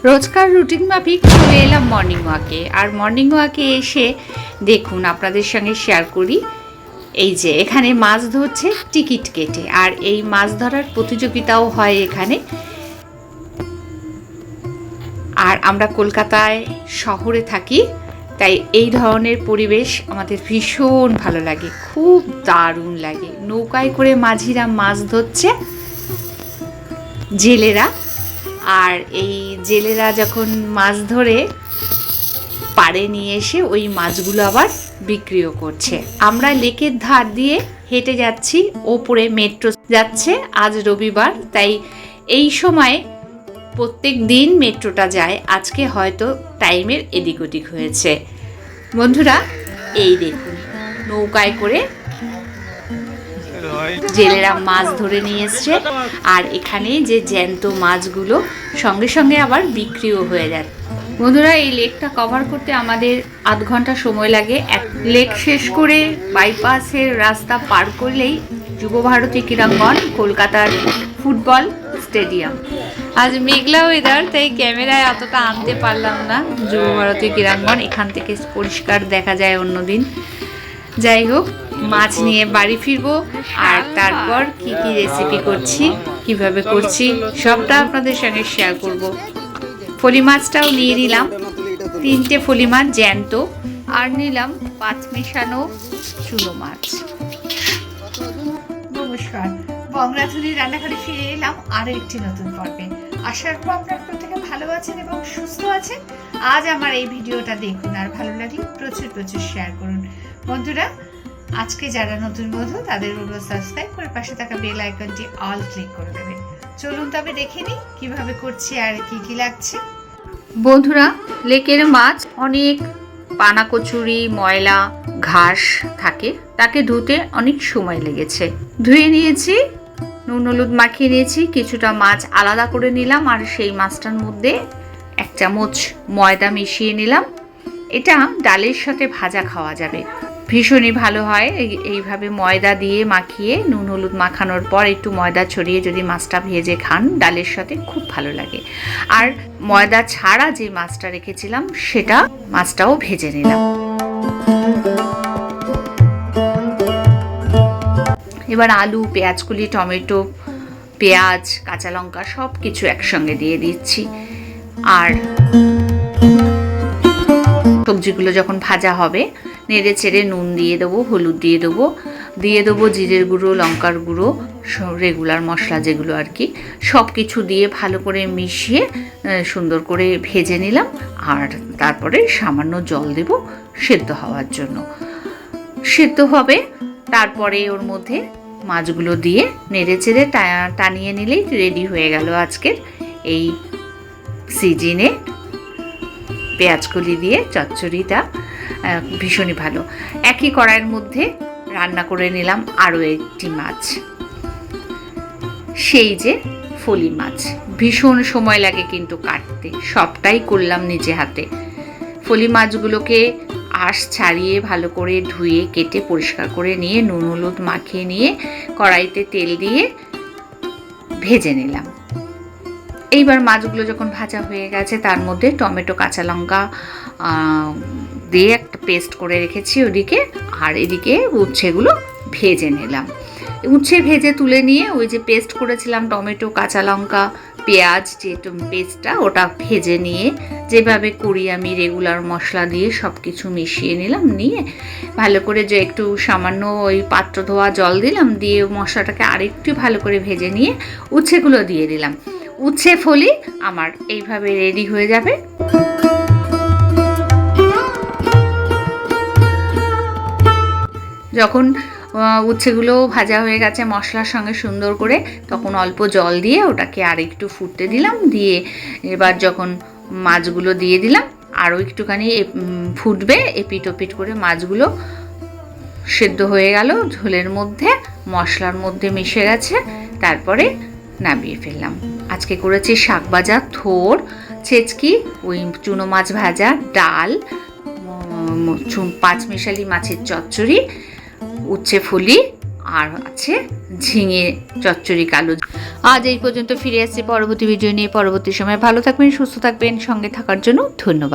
রোজকার রুটিন মাফিক চলে এলাম মর্নিং ওয়াকে। আর মর্নিং ওয়াকে এসে দেখুন আপনাদের সঙ্গে শেয়ার করি, এই যে এখানে মাছ ধরছে টিকিট কেটে। আর এই মাছ ধরার প্রতিযোগিতাও হয় এখানে। আর আমরা কলকাতায় শহরে থাকি, তাই এই ধরনের পরিবেশ আমাদের ভীষণ ভালো লাগে, খুব দারুণ লাগে। নৌকায় করে মাঝিরা মাছ ধরছে, জেলেরা। আর এই জেলেরা যখন মাছ ধরে পাড়ে নিয়ে এসে ওই মাছগুলো আবার বিক্রিও করছে। আমরা লেকের ধার দিয়ে হেঁটে যাচ্ছি, ওপরে মেট্রো যাচ্ছে। আজ রবিবার, তাই এই সময় প্রত্যেক দিন মেট্রোটা যায়, আজকে হয়তো টাইমের এদিক ওদিক হয়েছে। বন্ধুরা এই দেখুন, নৌকায় করে জেলেরা মাছ ধরে নিয়ে এসছে। আর এখানে যে জ্যান্ত মাছগুলো সঙ্গে সঙ্গে আবার বিক্রিও হয়ে যায়। বন্ধুরা এই লেকটা কভার করতে আমাদের আধ ঘন্টা সময় লাগে। লেক শেষ করে বাইপাসের রাস্তা পার করলেই যুবভারতী ক্রীড়াঙ্গন, কলকাতার ফুটবল স্টেডিয়াম। আজ মেঘলা ওয়েদার, তাই ক্যামেরায় অতটা আনতে পারলাম না। যুবভারতী ক্রীড়াঙ্গন এখান থেকে পরিষ্কার দেখা যায় অন্যদিন। যাই হোক, মাছ নিয়ে বাড়ি ফিরবো। আর তারপর কি কি রেসিপি করছি, কিভাবে করছি, সবটা আপনাদের সঙ্গে শেয়ার করব। ফলি মাছটাও নিয়ে নিলাম, 3টে ফলি মাছ জ্যান্ত। আর নিলাম 5 মেশানো চুনো মাছ। নমস্কার, বংরাধুনি রান্নাঘরে ফিরে এলাম আরও একটি নতুন পর্বে। আশা করব আপনারা প্রত্যেকে ভালো আছেন এবং সুস্থ আছেন। আজ আমার এই ভিডিওটা দেখুন, আর ভালো লাগলে প্রচুর প্রচুর শেয়ার করুন। বন্ধুরা আজকে যারা নতুন বন্ধু তাদের বলবো সাবস্ক্রাইব করে পাশে থাকা বেল আইকনটি অল ক্লিক করে দেবেন। চলুন তবে দেখে নিই কিভাবে করছি আর কি কি লাগছে। বন্ধুরা লেকের মাছ অনেক পানা কচুরি, ময়লা, ঘাস থাকে, তাকে ধুতে অনেক সময় লেগেছে। ধুয়ে নিয়েছি, নুন হলুদ মাখিয়ে নিয়েছি, কিছুটা মাছ আলাদা করে নিলাম। আর সেই মাছটার মধ্যে 1 চামচ ময়দা মিশিয়ে নিলাম। এটা ডালের সাথে ভাজা খাওয়া যাবে, ভীষণই ভালো হয়। এইভাবে ময়দা দিয়ে মাখিয়ে, নুন হলুদ মাখানোর পর একটু ময়দা ছড়িয়ে যদি মাছটা ভেজে খান, ডালের সাথে খুব ভালো লাগে। আর ময়দা ছাড়া যে মাছটা রেখেছিলাম সেটা মাছটাও ভেজে নিলাম। এবার আলু, পেঁয়াজকুলি, টমেটো, পেঁয়াজ, কাঁচা লঙ্কা সব কিছু একসঙ্গে দিয়ে দিচ্ছি। আর সবজিগুলো যখন ভাজা হবে নেড়ে চেড়ে নুন দিয়ে দেবো, হলুদ দিয়ে দেবো জিরের গুঁড়ো, লঙ্কার গুঁড়ো, রেগুলার মশলা যেগুলো আর কি, সব কিছু দিয়ে ভালো করে মিশিয়ে সুন্দর করে ভেজে নিলাম। আর তারপরে সামান্য জল দেব সেদ্ধ হওয়ার জন্য। সেদ্ধ হবে, তারপরে ওর মধ্যে মাছগুলো দিয়ে নেড়ে চেড়ে টানিয়ে নিলেই রেডি হয়ে গেল আজকের এই সিজনে পেঁয়াজকলি দিয়ে চচ্চড়িটা। ভীষণই ভালো। একই কড়াইয়ের মধ্যে রান্না করে নিলাম আরও একটি মাছ, সেই যে ফলি মাছ। ভীষণ সময় লাগে কিন্তু কাটতে, সবটাই করলাম নিজে হাতে। ফলি মাছগুলোকে আঁশ ছাড়িয়ে ভালো করে ধুয়ে কেটে পরিষ্কার করে নিয়ে নুন হলুদ মাখিয়ে নিয়ে কড়াইতে তেল দিয়ে ভেজে নিলাম। এইবার মাছগুলো যখন ভাজা হয়ে গেছে তার মধ্যে টমেটো, কাঁচা লঙ্কা দিয়ে একটা পেস্ট করে রেখেছি ওদিকে। আর এদিকে উচ্ছেগুলো ভেজে নিলাম। উচ্ছে ভেজে তুলে নিয়ে ওই যে পেস্ট করেছিলাম টমেটো, কাঁচা লঙ্কা, পেঁয়াজ, যে পেস্টটা ওটা ভেজে নিয়ে যেভাবে করি আমি রেগুলার মশলা দিয়ে সব কিছু মিশিয়ে নিলাম। নিয়ে ভালো করে যে একটু সামান্য ওই পাত্র ধোয়া জল দিলাম, দিয়ে মশলাটাকে আরেকটু ভালো করে ভেজে নিয়ে উচ্ছেগুলো দিয়ে দিলাম। উচ্ছে ফলি আমার এইভাবে রেডি হয়ে যাবে। যখন উচ্ছেগুলো ভাজা হয়ে গেছে মশলার সঙ্গে সুন্দর করে, তখন অল্প জল দিয়ে ওটাকে আর একটু ফুটতে দিলাম। দিয়ে এবার যখন মাছগুলো দিয়ে দিলাম, আরও একটুখানি ফুটবে, এপিট ওপিট করে মাছগুলো সেদ্ধ হয়ে গেল, ঝোলের মধ্যে মশলার মধ্যে মিশে গেছে। তারপরে নামিয়ে ফেললাম। আজকে করেছি শাক ভাজা, থোড়, ছেচকি, ওই চুনো মাছ ভাজা, ডাল, 5 মেশালি মাছের চচ্চড়ি, উচ্ছে ফলি আর আছে ঝিঙে চচ্চড়ি কালো। আজ এই পর্যন্ত, ফিরে আসছি পরবর্তী ভিডিও নিয়ে। পরবর্তী সময় ভালো থাকবেন, সুস্থ থাকবেন, সঙ্গে থাকার জন্য ধন্যবাদ।